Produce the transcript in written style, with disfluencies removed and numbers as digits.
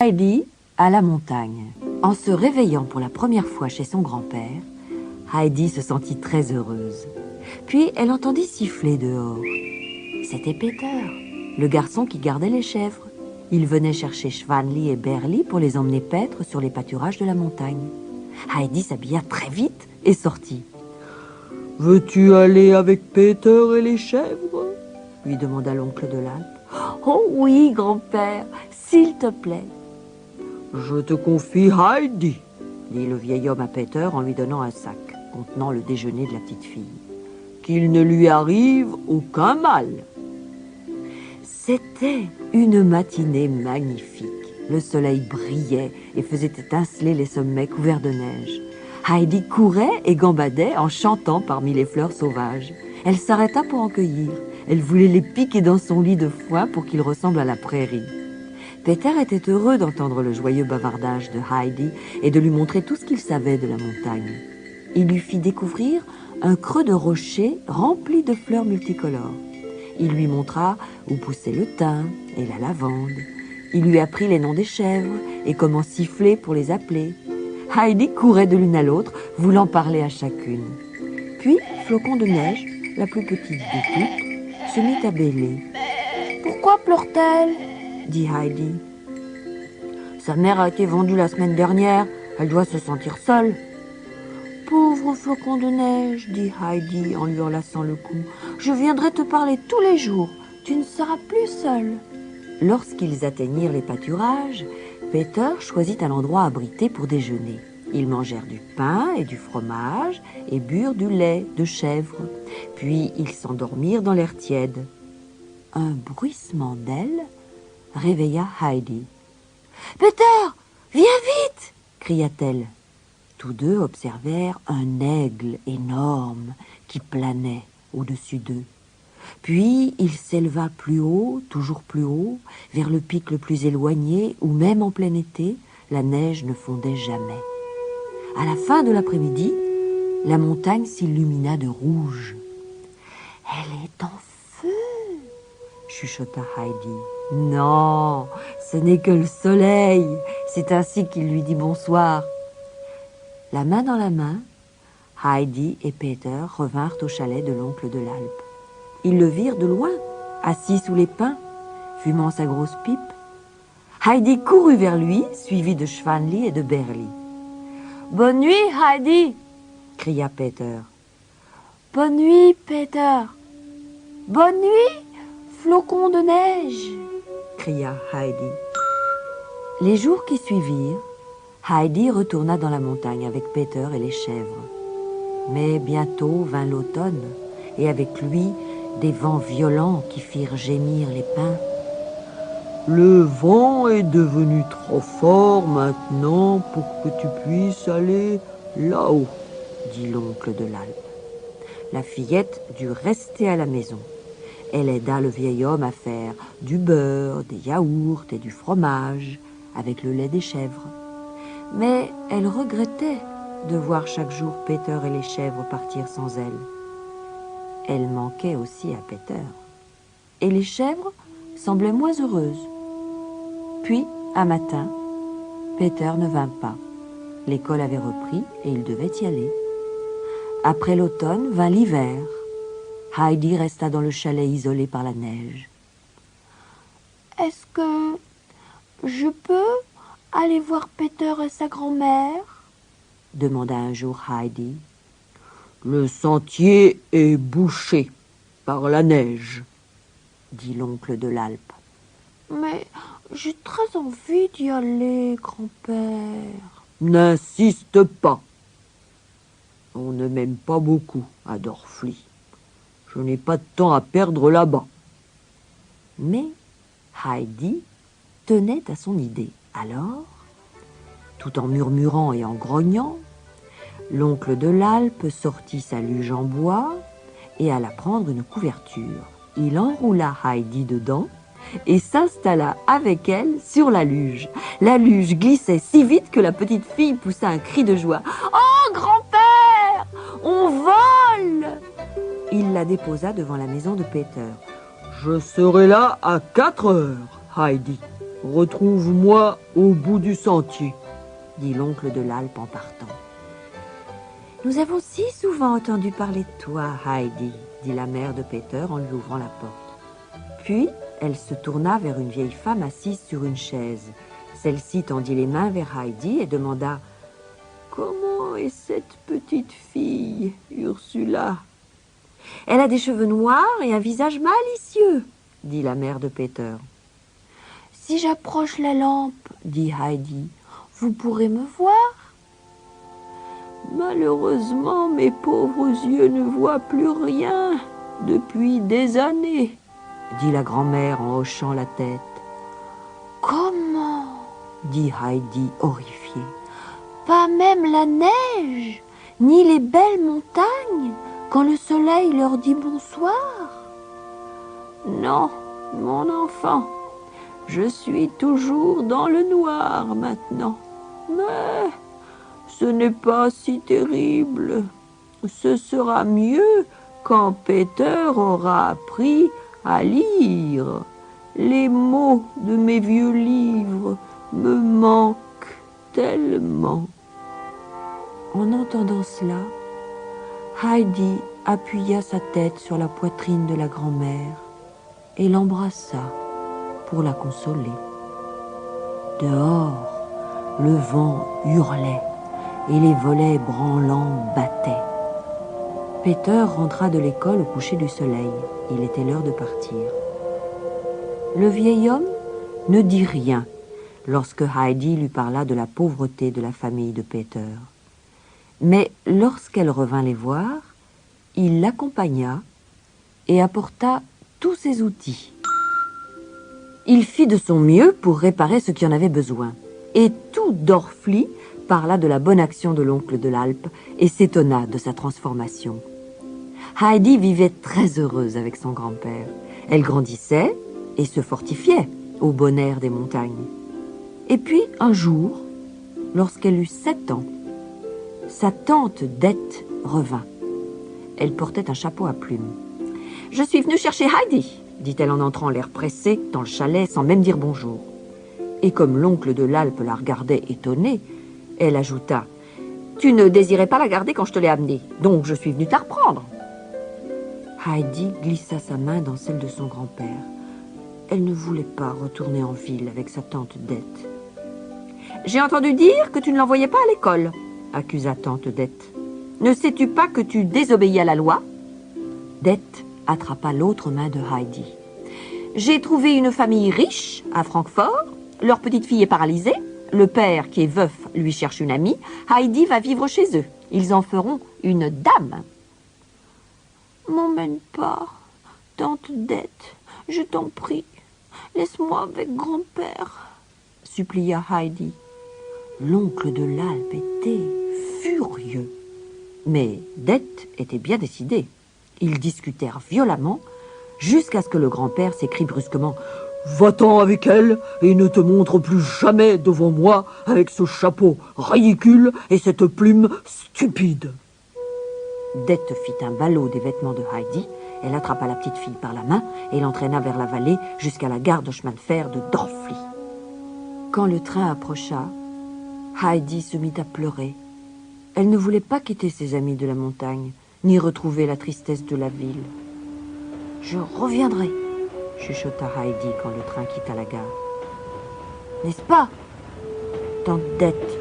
Heidi à la montagne. En se réveillant pour la première fois chez son grand-père, Heidi se sentit très heureuse. Puis elle entendit siffler dehors. C'était Peter, le garçon qui gardait les chèvres. Il venait chercher Schwanli et Berli pour les emmener paître sur les pâturages de la montagne. Heidi s'habilla très vite et sortit. « Veux-tu aller avec Peter et les chèvres ?» lui demanda l'oncle de l'Alpe. « Oh oui, grand-père, s'il te plaît. »« Je te confie Heidi, » dit le vieil homme à Peter en lui donnant un sac contenant le déjeuner de la petite fille. « Qu'il ne lui arrive aucun mal. » C'était une matinée magnifique. Le soleil brillait et faisait étinceler les sommets couverts de neige. Heidi courait et gambadait en chantant parmi les fleurs sauvages. Elle s'arrêta pour en cueillir. Elle voulait les piquer dans son lit de foin pour qu'il ressemble à la prairie. Peter était heureux d'entendre le joyeux bavardage de Heidi et de lui montrer tout ce qu'il savait de la montagne. Il lui fit découvrir un creux de rocher rempli de fleurs multicolores. Il lui montra où poussait le thym et la lavande. Il lui apprit les noms des chèvres et comment siffler pour les appeler. Heidi courait de l'une à l'autre, voulant parler à chacune. Puis, Flocon de Neige, la plus petite de toutes, se mit à bêler. « Pourquoi pleure-t-elle » dit Heidi. « Sa mère a été vendue la semaine dernière, elle doit se sentir seule. »« Pauvre Flocon de Neige, » dit Heidi en lui enlaçant le cou, « je viendrai te parler tous les jours, tu ne seras plus seule. » Lorsqu'ils atteignirent les pâturages, Peter choisit un endroit abrité pour déjeuner. Ils mangèrent du pain et du fromage et burent du lait de chèvre. Puis ils s'endormirent dans l'air tiède. Un bruissement d'ailes réveilla Heidi. « Peter, viens vite !» cria-t-elle. Tous deux observèrent un aigle énorme qui planait au-dessus d'eux. Puis il s'éleva plus haut, toujours plus haut, vers le pic le plus éloigné, où même en plein été, la neige ne fondait jamais. À la fin de l'après-midi, la montagne s'illumina de rouge. « Elle est en feu !» chuchota Heidi. « Non, ce n'est que le soleil !» C'est ainsi qu'il lui dit bonsoir. La main dans la main, Heidi et Peter revinrent au chalet de l'oncle de l'Alpe. Ils le virent de loin, assis sous les pins, fumant sa grosse pipe. Heidi courut vers lui, suivi de Schwanli et de Berli. « Bonne nuit, Heidi !» cria Peter. « Bonne nuit, Peter !»« Bonne nuit, Flocon de Neige !» cria Heidi. Les jours qui suivirent, Heidi retourna dans la montagne avec Peter et les chèvres. Mais bientôt vint l'automne, et avec lui, des vents violents qui firent gémir les pins. « Le vent est devenu trop fort maintenant pour que tu puisses aller là-haut, » dit l'oncle de l'Alpe. La fillette dut rester à la maison. Elle aida le vieil homme à faire du beurre, des yaourts et du fromage avec le lait des chèvres. Mais elle regrettait de voir chaque jour Peter et les chèvres partir sans elle. Elle manquait aussi à Peter. Et les chèvres semblaient moins heureuses. Puis, un matin, Peter ne vint pas. L'école avait repris et il devait y aller. Après l'automne vint l'hiver. Heidi resta dans le chalet isolé par la neige. « Est-ce que je peux aller voir Peter et sa grand-mère ?» demanda un jour Heidi. « Le sentier est bouché par la neige, » dit l'oncle de l'Alpe. « Mais j'ai très envie d'y aller, grand-père. »« N'insiste pas. On ne m'aime pas beaucoup à Drfli. Je n'ai pas de temps à perdre là-bas. » Mais Heidi tenait à son idée. Alors, tout en murmurant et en grognant, l'oncle de l'Alpe sortit sa luge en bois et alla prendre une couverture. Il enroula Heidi dedans et s'installa avec elle sur la luge. La luge glissait si vite que la petite fille poussa un cri de joie. « Oh, grand-père, on vole !» Il la déposa devant la maison de Peter. « Je serai là à 4 heures, Heidi. Retrouve-moi au bout du sentier, dit l'oncle de l'Alpe en partant. Nous avons si souvent entendu parler de toi, Heidi, dit la mère de Peter en lui ouvrant la porte. Puis, elle se tourna vers une vieille femme assise sur une chaise. Celle-ci tendit les mains vers Heidi et demanda « Comment est cette petite fille, Ursula ?»« Elle a des cheveux noirs et un visage malicieux, » dit la mère de Peter. « Si j'approche la lampe, dit Heidi, vous pourrez me voir ?» « Malheureusement, mes pauvres yeux ne voient plus rien depuis des années, » dit la grand-mère en hochant la tête. « Comment ?» dit Heidi horrifiée. « Pas même la neige, ni les belles montagnes, quand le soleil leur dit bonsoir ?»« Non, mon enfant, je suis toujours dans le noir maintenant, mais ce n'est pas si terrible. Ce sera mieux quand Peter aura appris à lire. Les mots de mes vieux livres me manquent tellement. » En entendant cela, Heidi appuya sa tête sur la poitrine de la grand-mère et l'embrassa pour la consoler. Dehors, le vent hurlait et les volets branlants battaient. Peter rentra de l'école au coucher du soleil. Il était l'heure de partir. Le vieil homme ne dit rien lorsque Heidi lui parla de la pauvreté de la famille de Peter. Mais lorsqu'elle revint les voir, il l'accompagna et apporta tous ses outils. Il fit de son mieux pour réparer ce qui en avait besoin. Et tout Drorfli parla de la bonne action de l'oncle de l'Alpe et s'étonna de sa transformation. Heidi vivait très heureuse avec son grand-père. Elle grandissait et se fortifiait au bon air des montagnes. Et puis, un jour, lorsqu'elle eut 7 ans, sa tante Dete revint. Elle portait un chapeau à plumes. « Je suis venue chercher Heidi », dit-elle en entrant l'air pressé dans le chalet sans même dire bonjour. Et comme l'oncle de l'Alpe la regardait étonné, elle ajouta « Tu ne désirais pas la garder quand je te l'ai amenée, donc je suis venue te la reprendre. » Heidi glissa sa main dans celle de son grand-père. Elle ne voulait pas retourner en ville avec sa tante Dete. « J'ai entendu dire que tu ne l'envoyais pas à l'école, » accusa tante Dete. « Ne sais-tu pas que tu désobéis à la loi ?» Dete attrapa l'autre main de Heidi. « J'ai trouvé une famille riche à Francfort. Leur petite fille est paralysée. Le père, qui est veuf, lui cherche une amie. Heidi va vivre chez eux. Ils en feront une dame. »« M'emmène pas, tante Dete, je t'en prie. Laisse-moi avec grand-père, » supplia Heidi. L'oncle de l'Alpe était furieux. Mais Dete était bien décidée. Ils discutèrent violemment jusqu'à ce que le grand-père s'écrie brusquement « Va-t'en avec elle et ne te montre plus jamais devant moi avec ce chapeau ridicule et cette plume stupide. » Dete fit un ballot des vêtements de Heidi. Elle attrapa la petite fille par la main et l'entraîna vers la vallée jusqu'à la gare de chemin de fer de Drorfli. Quand le train approcha, Heidi se mit à pleurer. Elle ne voulait pas quitter ses amis de la montagne, ni retrouver la tristesse de la ville. « Je reviendrai », chuchota Heidi quand le train quitta la gare. « N'est-ce pas, tante Dete ?»